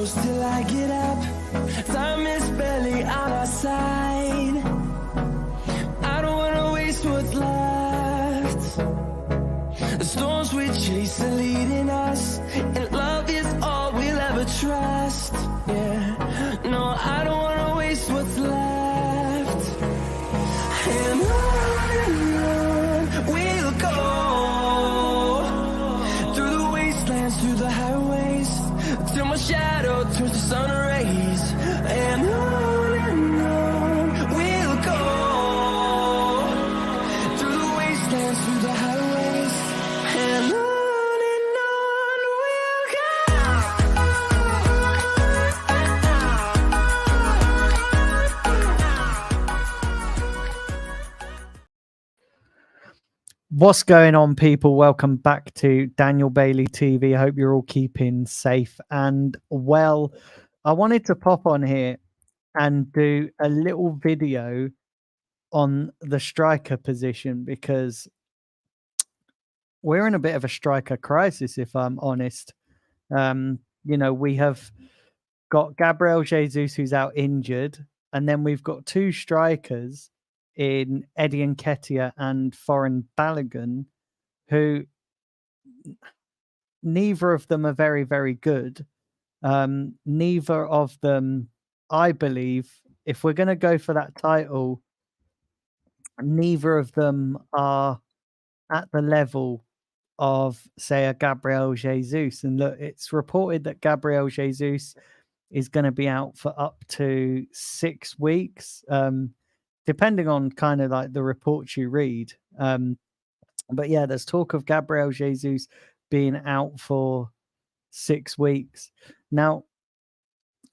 close till I get up. Time is barely on our side. I don't wanna waste what's left. The storms we chase are leading us, and love is all we'll ever trust. Yeah, no, I don't wanna waste what's left. And on we'll go, through the wastelands, through the highways, till my shadow turns to sun rays. And on we'll go, through the wastelands, through the highways, and on we'll go. What's going on, people? Welcome back to Daniel Bailey TV. I hope you're all keeping safe and well. I wanted to pop on here and do a little video on the striker position because we're in a bit of a striker crisis, if I'm honest. We have got Gabriel Jesus, who's out injured, and then we've got two strikers in Eddie Nketiah and Foreign Balogun, who neither of them are very, very good. Neither of them, I believe, if we're going to go for that title, neither of them are at the level of, say, a Gabriel Jesus. And look, it's reported that Gabriel Jesus is going to be out for up to 6 weeks. Depending on kind of like the reports you read. But yeah, there's talk of Gabriel Jesus being out for 6 weeks. Now,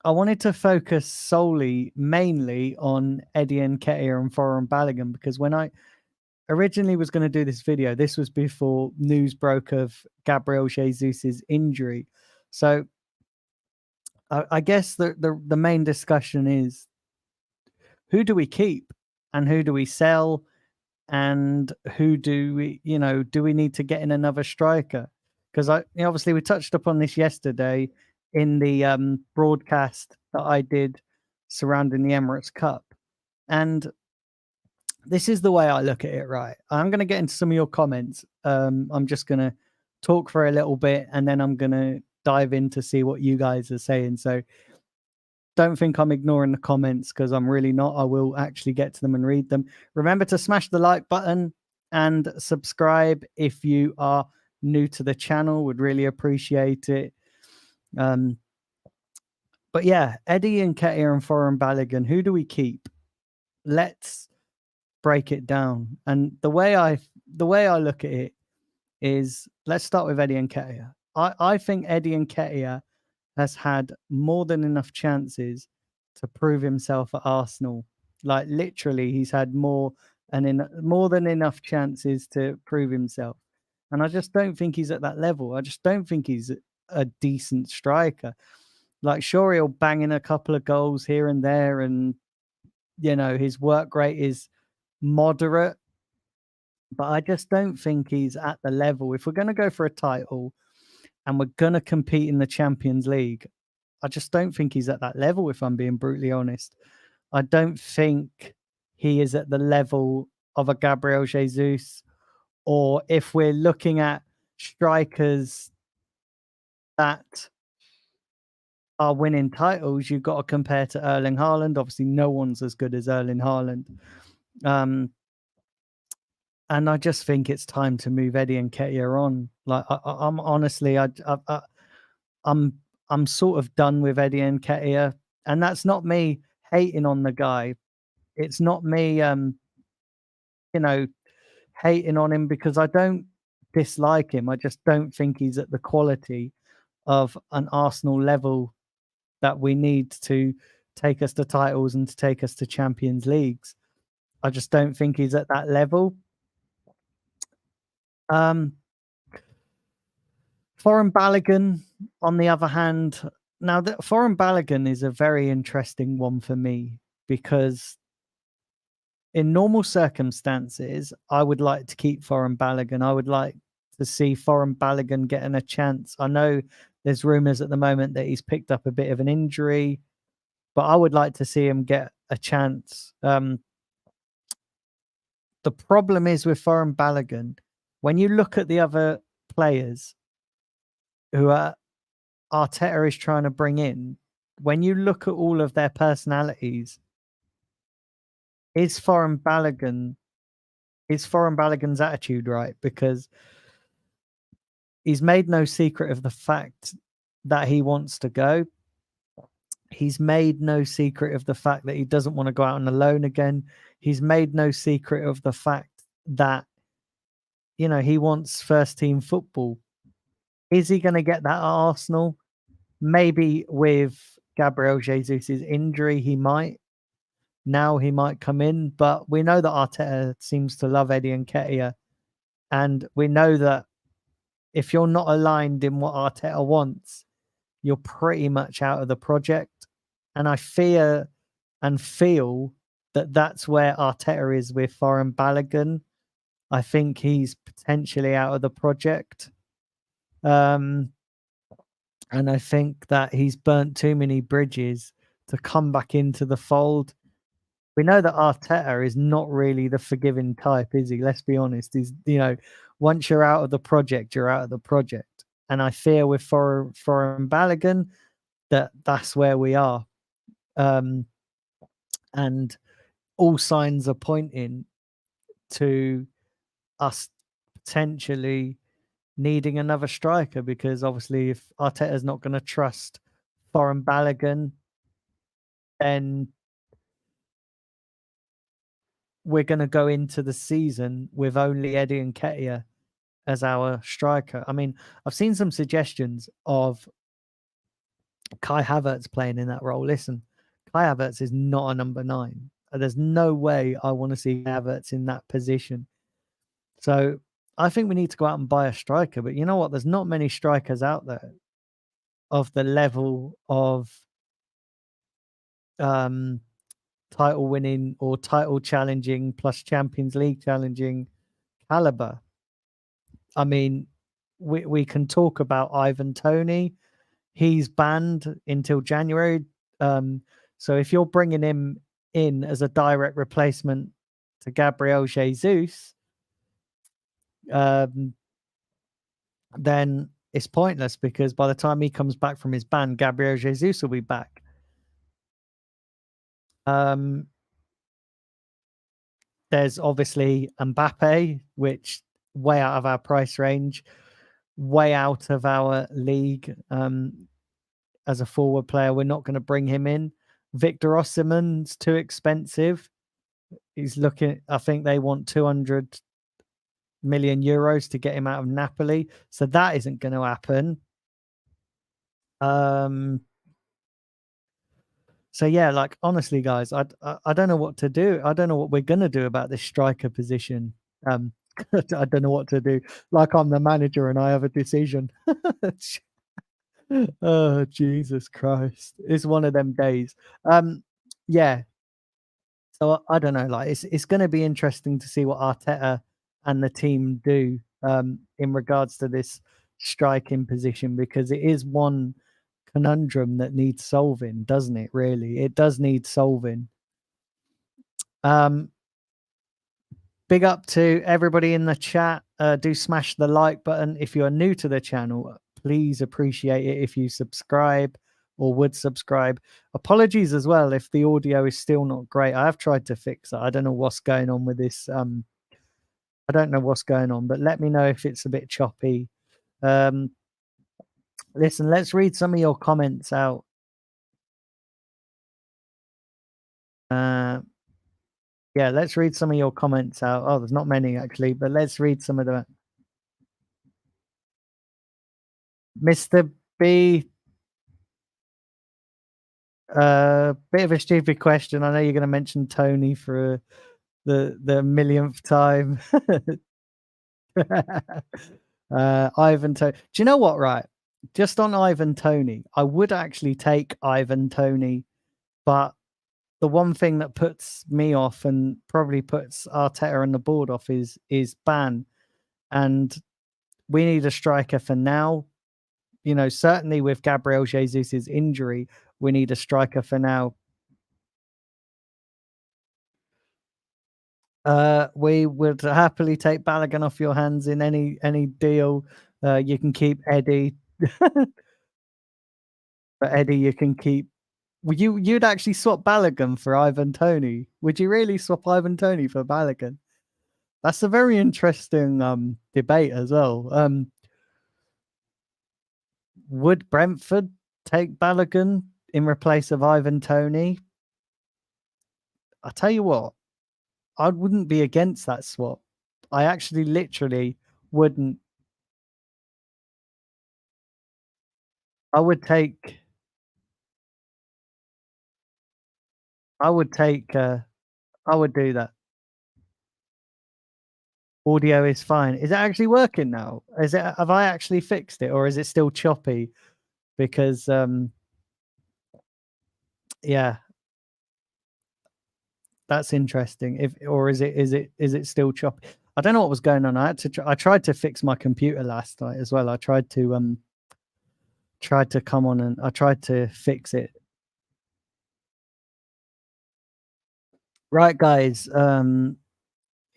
I wanted to focus mainly on Eddie Nketiah and Foreign Balogun, because when I originally was going to do this video, this was before news broke of Gabriel Jesus's injury. So I guess the main discussion is, who do we keep? And who do we sell? And who do we, do we need to get in another striker? Because obviously we touched upon this yesterday in the broadcast that I did surrounding the Emirates Cup. And this is the way I look at it, right? I'm going to get into some of your comments. I'm just going to talk for a little bit, and then I'm going to dive in to see what you guys are saying. So don't think I'm ignoring the comments, because I'm really not. I will actually get to them and read them. Remember to smash the like button and subscribe if you are new to the channel. Would really appreciate it. But yeah, Eddie Nketiah and Foreign Balogun, who do we keep? Let's break it down. And the way I look at it is, let's start with Eddie Nketiah. I think Eddie Nketiah has had more than enough chances to prove himself at Arsenal. Like, literally, he's had more than enough chances to prove himself. And I just don't think he's at that level. I just don't think he's a decent striker. Like, sure, he'll bang in a couple of goals here and there, and his work rate is moderate, but I just don't think he's at the level. If we're going to go for a title and we're going to compete in the Champions League, I just don't think he's at that level, if I'm being brutally honest. I don't think he is at the level of a Gabriel Jesus, or if we're looking at strikers that are winning titles, you've got to compare to Erling Haaland. Obviously, no one's as good as Erling Haaland. And I just think it's time to move Eddie Nketiah on. Like, I'm honestly, I'm sort of done with Eddie Nketiah, and that's not me hating on the guy. It's not me, hating on him, because I don't dislike him. I just don't think he's at the quality of an Arsenal level that we need to take us to titles and to take us to Champions Leagues. I just don't think he's at that level. Foreign Balogun, on the other hand, now that Foreign Balogun is a very interesting one for me, because in normal circumstances, I would like to keep Foreign Balogun. I would like to see Foreign Balogun getting a chance. I know There's rumours at the moment that he's picked up a bit of an injury, but I would like to see him get a chance. The problem is with Foreign Balogun, when you look at the other players who Arteta is trying to bring in, when you look at all of their personalities, is Foreign Balogun's attitude right? Because he's made no secret of the fact that he wants to go. He's made no secret of the fact that he doesn't want to go out on a loan again. He's made no secret of the fact that, you know, he wants first team football. Is he going to get that at Arsenal? Maybe with Gabriel Jesus' injury, he might. Now he might come in, but we know that Arteta seems to love Eddie Nketiah. And we know that if you're not aligned in what Arteta wants, you're pretty much out of the project. And I fear and feel that that's where Arteta is with Foreign Balogun. I think he's potentially out of the project. And I think that he's burnt too many bridges to come back into the fold. We know that Arteta is not really the forgiving type, is he? Let's be honest. He's, you know, once you're out of the project, you're out of the project. And I fear with Foreign Balogun that that's where we are. And all signs are pointing to us potentially needing another striker, because obviously if Arteta's not going to trust Foreign Balogun, then we're going to go into the season with only Eddie Nketiah as our striker. I mean, I've seen some suggestions of Kai Havertz playing in that role. Listen, Kai Havertz is not a number 9. There's no way I want to see Havertz in that position. So I think we need to go out and buy a striker. But you know what? There's not many strikers out there of the level of title winning or title challenging plus Champions League challenging caliber. I mean, we can talk about Ivan Toney. He's banned until January. So if you're bringing him in as a direct replacement to Gabriel Jesus, then it's pointless, because by the time he comes back from his ban, Gabriel Jesus will be back. There's obviously Mbappe, which way out of our price range, way out of our league. As a forward player, we're not going to bring him in. Victor Osimhen's too expensive. He's looking, I think they want 200 million euros to get him out of Napoli. So that isn't going to happen. So yeah, like honestly, guys, I don't know what to do. I don't know what we're going to do about this striker position. I don't know what to do. Like I'm the manager and I have a decision. Oh, Jesus Christ. It's one of them days. Yeah. So I don't know. Like it's going to be interesting to see what Arteta and the team do in regards to this striking position, because it is one conundrum that needs solving, doesn't it? Really, it does need solving. Big up to everybody in the chat. Do smash the like button if you are new to the channel. Please appreciate it if you subscribe or would subscribe. Apologies as well if the audio is still not great. I have tried to fix it. I don't know what's going on with this. I don't know what's going on, but let me know if it's a bit choppy. Listen, let's read some of your comments out. Yeah, let's read some of your comments out. Oh, there's not many actually, but let's read some of them. Mr. B, bit of a stupid question. I know you're going to mention Toney for the millionth time. Ivan Toney. Do you know what, right? Just on Ivan Toney, I would actually take Ivan Toney, but the one thing that puts me off and probably puts Arteta on the board off is ban. And we need a striker for now. certainly with Gabriel Jesus's injury, we need a striker for now. We would happily take Balogun off your hands in any deal. You can keep Eddie, but Eddie, you can keep. You'd actually swap Balogun for Ivan Toney? Would you really swap Ivan Toney for Balogun? That's a very interesting debate as well. Would Brentford take Balogun in replace of Ivan Toney? I tell you what, I wouldn't be against that swap. I actually literally wouldn't. I would take. I would do that. Audio is fine. Is it actually working now? Have I actually fixed it, or is it still choppy? Because yeah, that's interesting. Is it still choppy? I don't know what was going on. I tried to fix my computer last night as well. I tried to come on and I tried to fix it. Right, guys.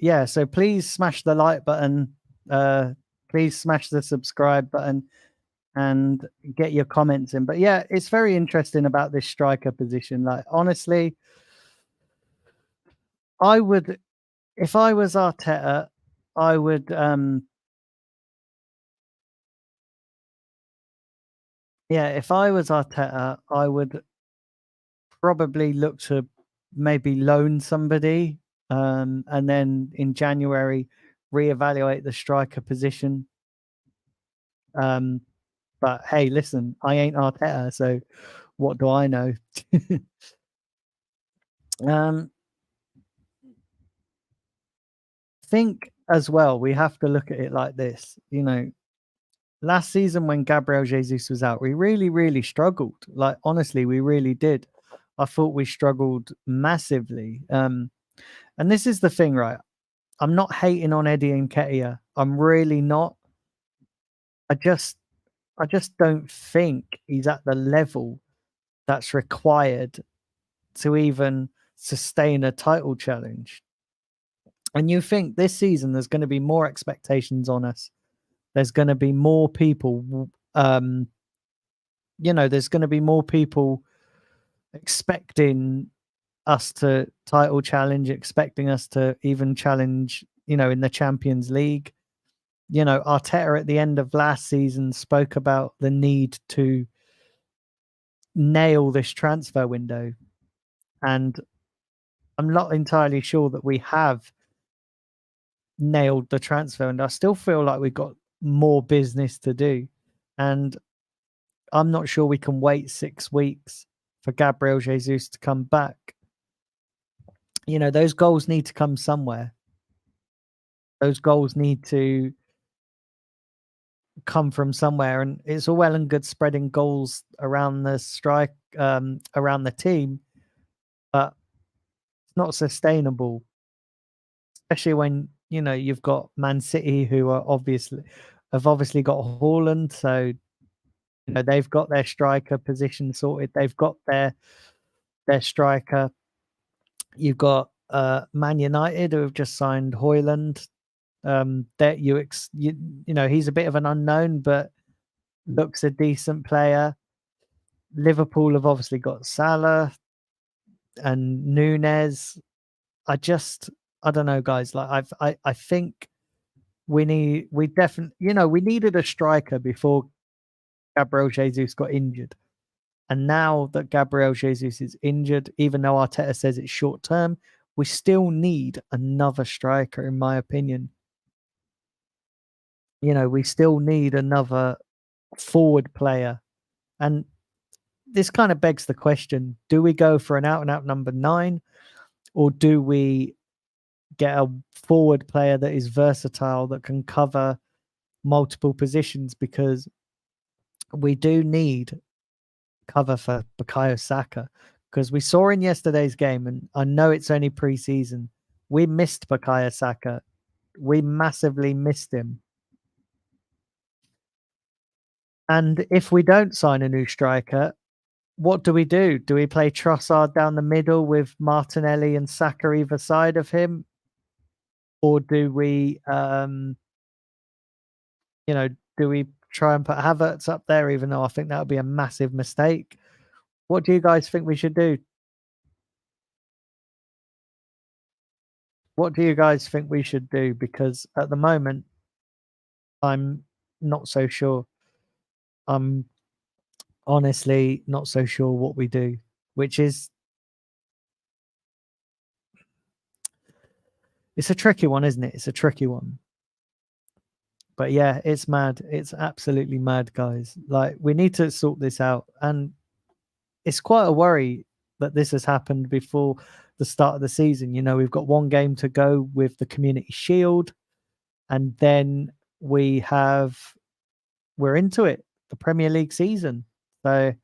Yeah, so please smash the like button. Please smash the subscribe button and get your comments in. But yeah, it's very interesting about this striker position. Like, honestly, I would, if I was Arteta, I would if I was Arteta, I would probably look to maybe loan somebody, and then in January reevaluate the striker position. But hey, listen, I ain't Arteta, so what do I know? Think as well, we have to look at it like this. Last season when Gabriel Jesus was out, we really, really struggled. Like, honestly, we really did. I thought we struggled massively. And this is the thing, right? I'm not hating on Eddie Nketiah. I'm really not. I just don't think he's at the level that's required to even sustain a title challenge. And you think this season there's going to be more expectations on us. There's going to be more people, there's going to be more people expecting us to title challenge, expecting us to even challenge, in the Champions League. Arteta at the end of last season spoke about the need to nail this transfer window. And I'm not entirely sure that we have nailed the transfer. And I still feel like we've got more business to do. And I'm not sure we can wait 6 weeks for Gabriel Jesus to come back. Those goals need to come somewhere. Those goals need to come from somewhere, and it's all well and good spreading goals around the strike, around the team, but it's not sustainable, especially when you've got Man City, who have obviously got Haaland, so they've got their striker position sorted. They've got their striker. You've got Man United, who have just signed Højlund. That he's a bit of an unknown, but looks a decent player. Liverpool have obviously got Salah and Nunez. I don't know, guys. Like, I think we definitely, we needed a striker before Gabriel Jesus got injured. And now that Gabriel Jesus is injured, even though Arteta says it's short term, we still need another striker, in my opinion. We still need another forward player. And this kind of begs the question, do we go for an out-and-out number 9, or do we get a forward player that is versatile, that can cover multiple positions? Because we do need cover for Bukayo Saka, because we saw in yesterday's game, and I know it's only pre-season, we missed Bukayo Saka. We massively missed him. And if we don't sign a new striker, what do we do? Do we play Trossard down the middle with Martinelli and Saka either side of him? Or do we, do we try and put Havertz up there, even though I think that would be a massive mistake? What do you guys think we should do? What do you guys think we should do? Because at the moment, I'm not so sure. I'm honestly not so sure what we do, which is it's a tricky one, isn't it? It's a tricky one. But yeah, it's mad. It's absolutely mad, guys. Like, we need to sort this out. And it's quite a worry that this has happened before the start of the season. You know, we've got one game to go with the Community Shield, and then we're into it, the Premier League season. So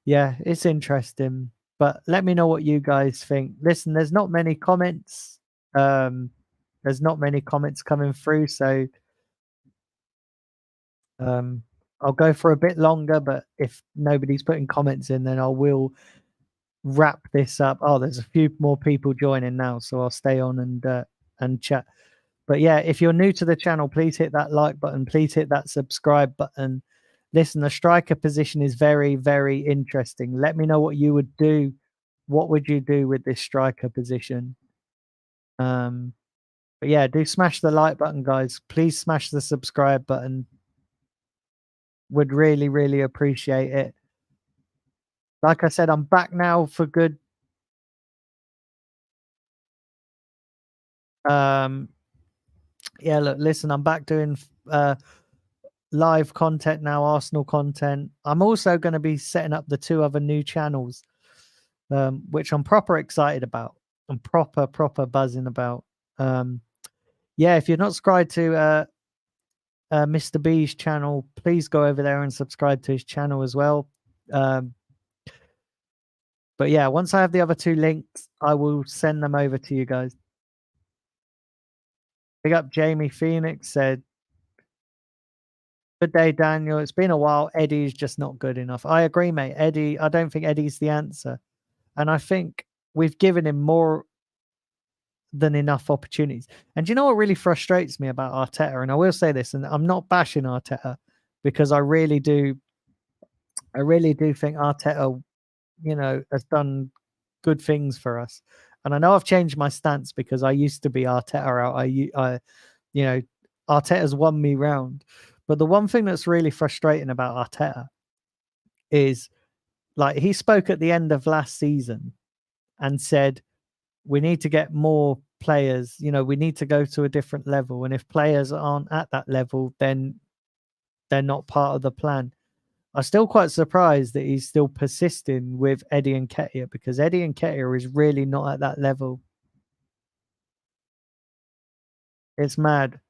yeah, it's interesting. But let me know what you guys think. Listen, there's not many comments. There's not many comments coming through, so I'll go for a bit longer, but if nobody's putting comments in, then I will wrap this up. Oh, there's a few more people joining now, so I'll stay on and chat. But yeah, if you're new to the channel, please hit that like button. Please hit that subscribe button. Listen, the striker position is very, very interesting. Let me know what you would do. What would you do with this striker position? But yeah, do smash the like button, guys. Please smash the subscribe button. Would really, really appreciate it. Like I said, I'm back now for good. Yeah, look, listen, I'm back doing live content now, Arsenal content. I'm also going to be setting up the 2 other new channels, which I'm proper excited about. I'm proper buzzing about. Yeah, if you're not subscribed to Mr. B's channel, please go over there and subscribe to his channel as well. But yeah, once I have the other 2 links, I will send them over to you guys. Big up Jamie Phoenix said, "Good day, Daniel. It's been a while. Eddie's just not good enough." I agree, mate. Eddie, I don't think Eddie's the answer. And I think we've given him more than enough opportunities. And do you know what really frustrates me about Arteta? And I will say this, and I'm not bashing Arteta, because I really do think Arteta, has done good things for us. And I know I've changed my stance because I used to be Arteta out. Arteta's won me round. But the one thing that's really frustrating about Arteta is, like, he spoke at the end of last season and said, we need to get more players, we need to go to a different level. And if players aren't at that level, then they're not part of the plan. I'm still quite surprised that he's still persisting with Eddie Nketiah, because Eddie Nketiah is really not at that level. It's mad.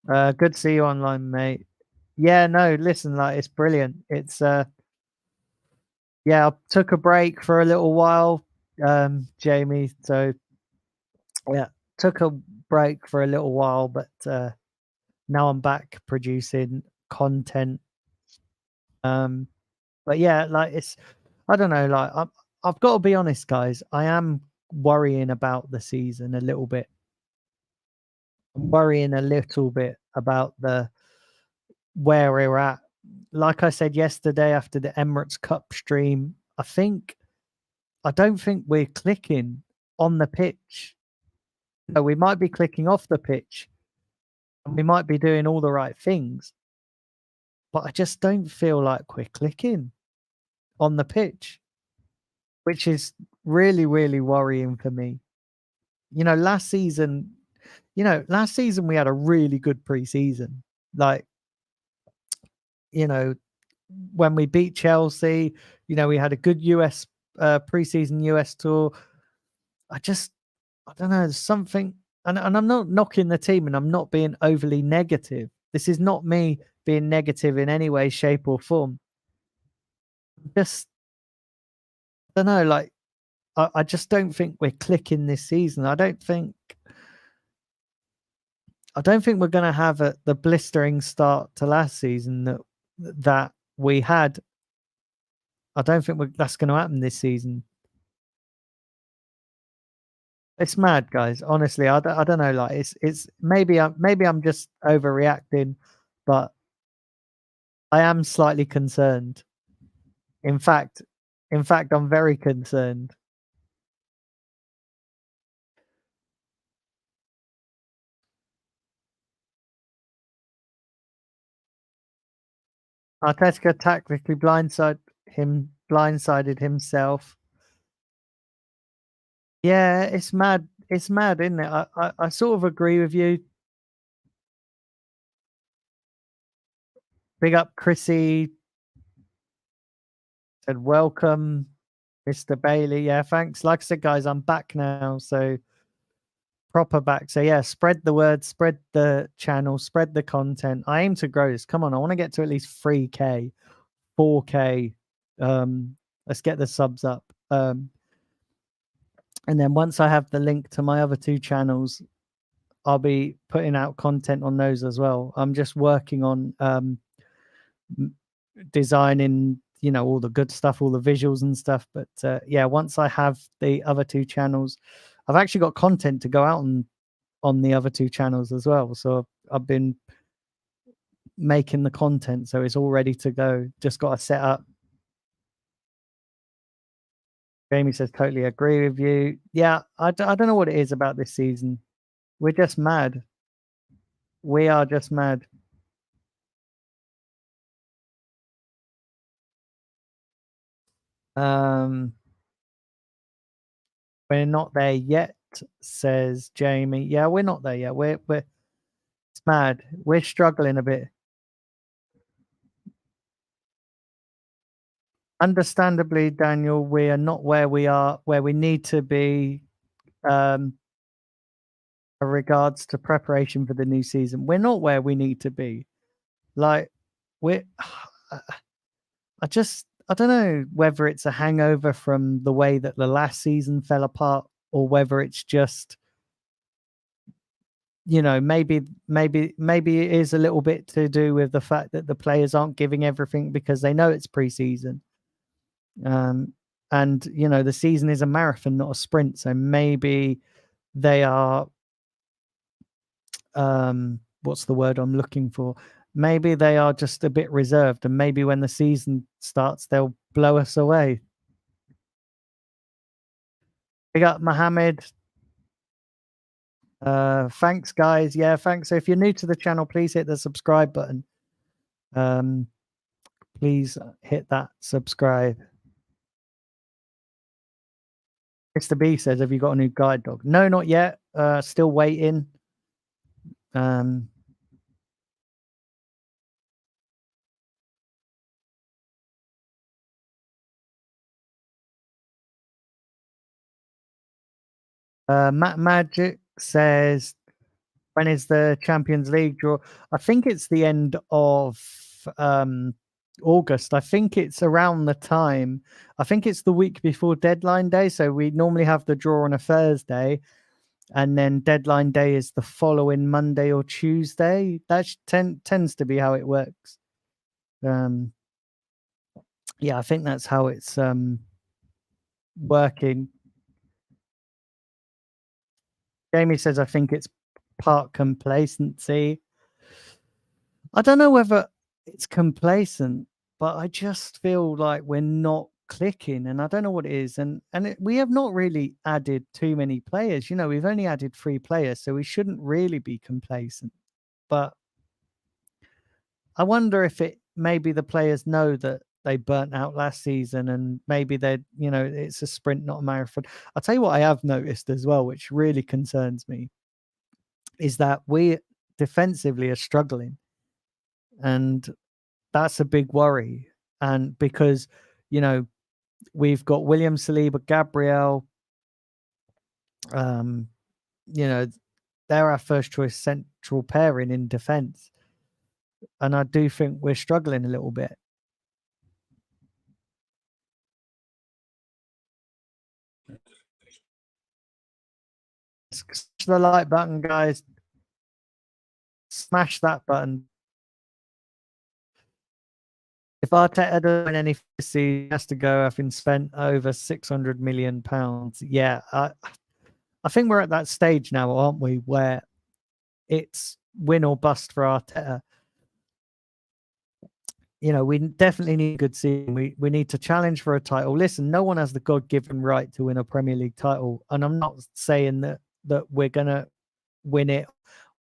Good to see you online, mate. Yeah, no, listen, like, it's brilliant. It's yeah, I took a break for a little while, Jamie. So yeah, took a break for a little while, but now I'm back producing content. But yeah, like, I don't know, like, I've got to be honest, guys. I am worrying about the season a little bit. I'm worrying a little bit about where we're at. Like I said yesterday after the Emirates Cup stream, I don't think we're clicking on the pitch. No, we might be clicking off the pitch, and we might be doing all the right things, but I just don't feel like we're clicking on the pitch, which is really, really worrying for me. Last season we had a really good preseason. Like, when we beat Chelsea, we had a good US preseason US tour. I don't know, there's something, and I'm not knocking the team, and I'm not being overly negative. This is not me being negative in any way, shape, or form. Just, I don't know, like, I just don't think we're clicking this season. I don't think I don't think we're going to have the blistering start to last season that we had. I don't think that's going to happen this season. It's mad, guys. Honestly, I don't know. Like it's maybe I'm just overreacting, but I am slightly concerned. In fact, I'm very concerned. Arteta tactically blindsided himself. Yeah, it's mad. It's mad, isn't it? I sort of agree with you. Big up Chrissy. Said welcome, Mr. Bailey. Yeah, thanks. Like I said, guys, I'm back now, so proper back. So yeah, spread the word, spread the channel, spread the content. I aim to grow this. Come on, I want to get to at least 3K, 4K. Let's get the subs up. And then once I have the link to my other 2 channels, I'll be putting out content on those as well. I'm just working on designing, all the good stuff, all the visuals and stuff. But yeah, once I have the other 2 channels, I've actually got content to go out on the other 2 channels as well. So I've been making the content, so it's all ready to go. Just got to set up. Jamie says, totally agree with you. Yeah, I don't know what it is about this season. We're just mad. We are just mad. We're not there yet, says Jamie. Yeah, we're not there yet. We're it's mad. We're struggling a bit. Understandably, Daniel, we are not where we need to be regards to preparation for the new season. We're not where we need to be. Like we're I don't know whether it's a hangover from the way that the last season fell apart, or whether it's just, maybe it is a little bit to do with the fact that the players aren't giving everything because they know it's preseason. And the season is a marathon, not a sprint. So maybe they are what's the word I'm looking for? Maybe they are just a bit reserved, and maybe when the season starts, they'll blow us away. We got Mohammed. Thanks, guys. Yeah, thanks. So if you're new to the channel, please hit the subscribe button. Please hit that subscribe. Mr. B says, have you got a new guide dog? No, not yet. Still waiting. Matt Magic says, when is the Champions League draw? I think it's the end of August. I think it's around the time. I think it's the week before deadline day. So we normally have the draw on a Thursday, and then deadline day is the following Monday or Tuesday. That tends to be how it works. Yeah, I think that's how it's working. Jamie says, I think it's part complacency. I don't know whether it's complacent, but I just feel like we're not clicking, and I don't know what it is. And we have not really added too many players. We've only added 3 players, so we shouldn't really be complacent. But I wonder if maybe the players know that they burnt out last season, and maybe it's a sprint, not a marathon. I'll tell you what I have noticed as well, which really concerns me, is that we defensively are struggling, and that's a big worry. And because we've got William Saliba, Gabriel, they're our first choice central pairing in defense, and I do think we're struggling a little bit. Smash the like button, guys. Smash that button. If Arteta doesn't win any this season, he has to go having spent over £600 million. Yeah, I think we're at that stage now, aren't we, where it's win or bust for Arteta. You know, we definitely need a good season. We need to challenge for a title. Listen, no one has the God-given right to win a Premier League title, and I'm not saying that we're gonna win it,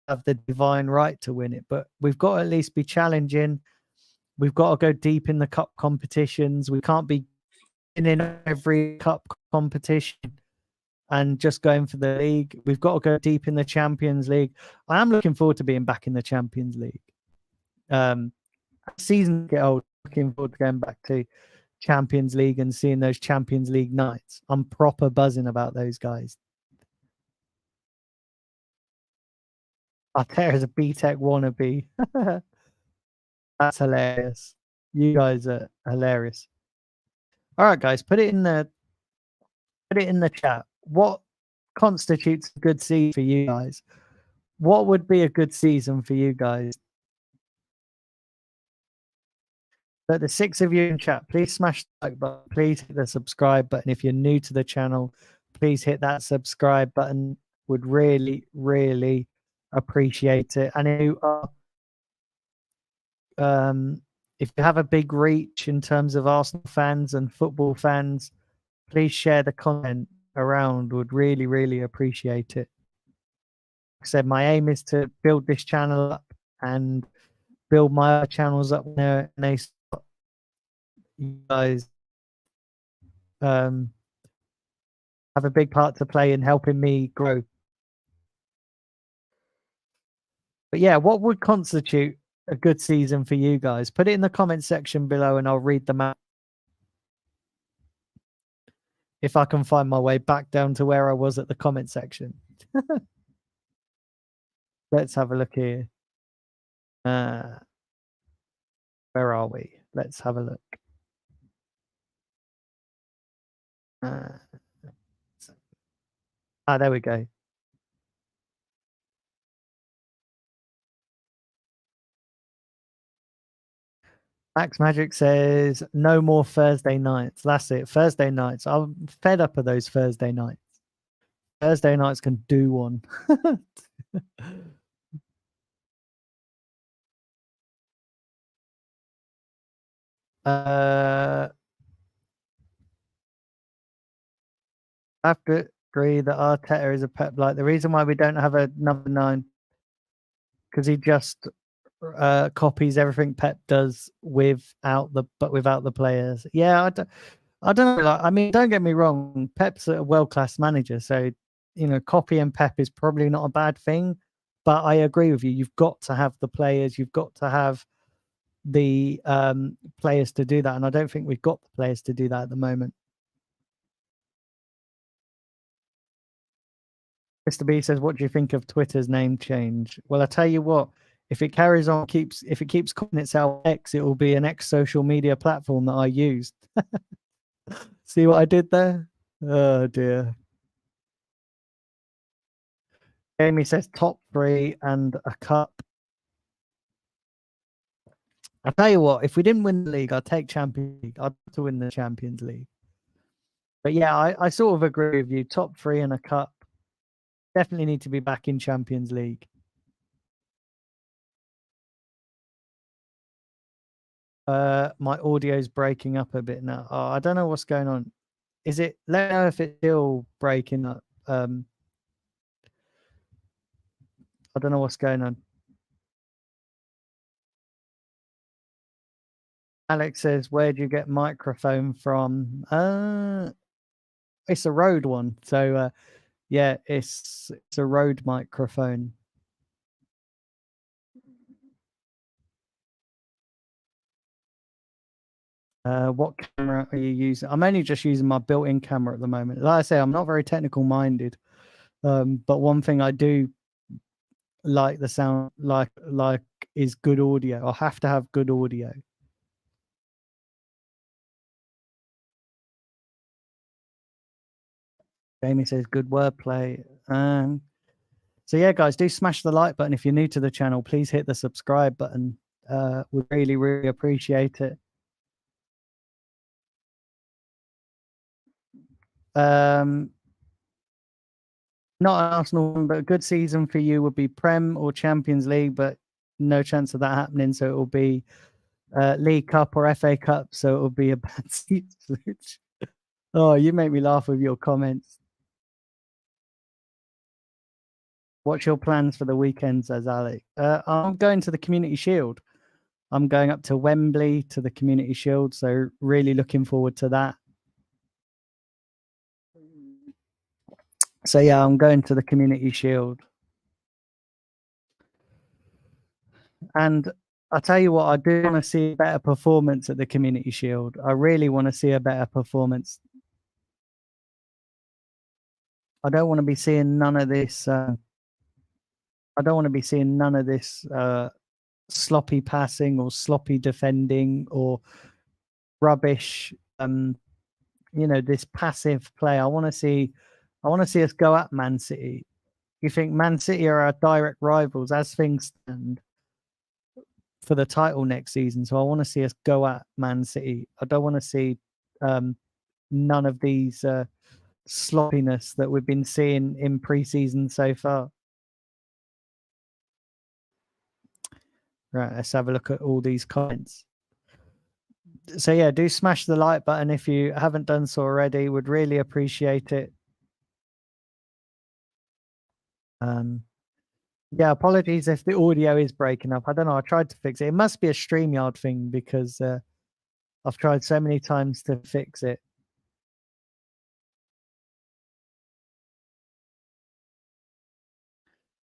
have the divine right to win it, but we've got to at least be challenging. We've got to go deep in the cup competitions. We can't be in every cup competition and just going for the league. We've got to go deep in the Champions League. I am looking forward to being back in the Champions League. Season get old, looking forward to going back to Champions League and seeing those Champions League nights. I'm proper buzzing about those guys. Arteta is a BTEC wannabe. That's hilarious. You guys are hilarious. All right, guys, put it in the chat. What constitutes a good season for you guys? What would be a good season for you guys? But the 6 of you in chat, please smash the like button. Please hit the subscribe button. If you're new to the channel, please hit that subscribe button. Would really, really appreciate it. And if you have a big reach in terms of Arsenal fans and football fans, please share the content around. Would really, really appreciate it. Like I said, my aim is to build this channel up and build my other channels up when they start. You guys have a big part to play in helping me grow. But yeah, what would constitute a good season for you guys? Put it in the comment section below and I'll read them out. If I can find my way back down to where I was at the comment section. Let's have a look here. Where are we? Let's have a look. There we go. Max Magic says no more Thursday nights. That's it. Thursday nights. I'm fed up of those Thursday nights. Thursday nights can do one. I have to agree that Arteta is a Pep like. The reason why we don't have a number 9 because he just copies everything Pep does without the players. Yeah, I don't know. Like, I mean, don't get me wrong. Pep's a world-class manager, so you know, copying Pep is probably not a bad thing. But I agree with you. You've got to have the players. You've got to have the players to do that, and I don't think we've got the players to do that at the moment. Mr. B says, "What do you think of Twitter's name change?" Well, I tell you what. If it carries on, if it keeps calling itself X, it will be an X social media platform that I used. See what I did there? Oh dear. Amy says top 3 and a cup. I'll tell you what, if we didn't win the league, I'd take Champions League. I'd have to win the Champions League. But yeah, I sort of agree with you. Top 3 and a cup. Definitely need to be back in Champions League. My audio's breaking up a bit now. Oh, I don't know what's going on. Is it? Let me know if it's still breaking up. I don't know what's going on. Alex says, "Where do you get microphone from?" It's a Rode one. So yeah, it's a Rode microphone. What camera are you using? I'm only just using my built-in camera at the moment. Like I say, I'm not very technical minded. But one thing I do like the sound like is good audio. I have to have good audio. Jamie says good wordplay. So yeah, guys, do smash the like button. If you're new to the channel, please hit the subscribe button. We'd really, really appreciate it. Not an Arsenal one, but a good season for you would be Prem or Champions League, but no chance of that happening. So it will be League Cup or FA Cup. So it will be a bad season. Oh, you make me laugh with your comments. What's your plans for the weekend, says Alec? I'm going to the Community Shield. I'm going up to Wembley to the Community Shield. So really looking forward to that. So yeah, I'm going to the Community Shield. And I tell you what, I do want to see a better performance at the Community Shield. I really want to see a better performance. I don't want to be seeing none of this. I don't want to be seeing none of this sloppy passing or sloppy defending or rubbish. This passive play. I want to see us go at Man City. You think Man City are our direct rivals as things stand for the title next season? So I want to see us go at Man City. I don't want to see none of these sloppiness that we've been seeing in pre-season so far. Right, let's have a look at all these comments. So yeah, do smash the like button if you haven't done so already. Would really appreciate it. Yeah, apologies if the audio is breaking up. I don't know. I tried to fix it. It must be a StreamYard thing because I've tried so many times to fix it.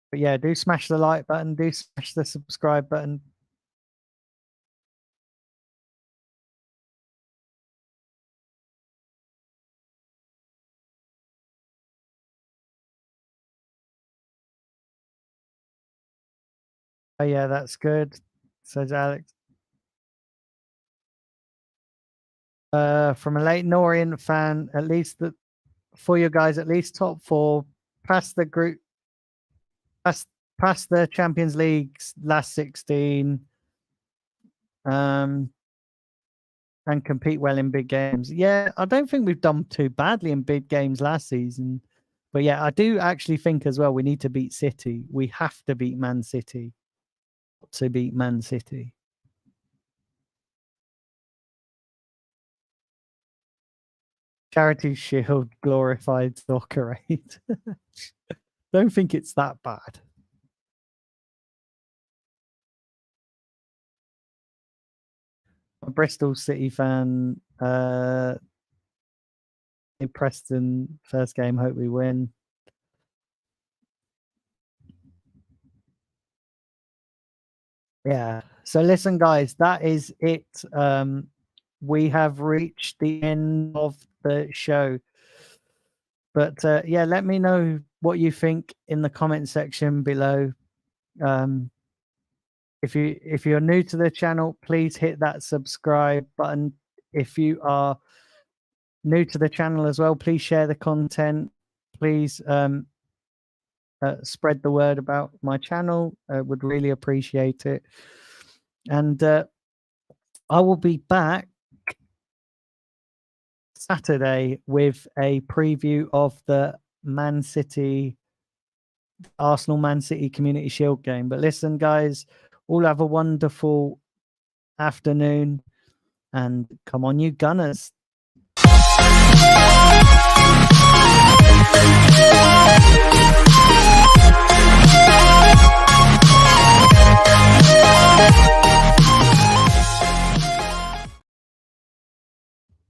But yeah, do smash the like button. Do smash the subscribe button. Oh yeah, that's good, says Alex. From a Leighton Orient fan, at least for you guys, at least top 4, past the group, past the Champions League's last 16, and compete well in big games. Yeah, I don't think we've done too badly in big games last season. But yeah, I do actually think as well we need to beat City. We have to beat Man City to beat Man City. Charity Shield glorified soccer 8. Don't think it's that bad. A Bristol City fan. Preston first game. Hope we win. Yeah. So listen, guys, that is it. We have reached the end of the show. But yeah, let me know what you think in the comment section below. If you're new to the channel, please hit that subscribe button. If you are new to the channel as well, please share the content. Please spread the word about my channel. Would really appreciate it. And I will be back Saturday with a preview of the Arsenal Man City Community Shield game. But listen, guys, all have a wonderful afternoon, and come on, you Gunners.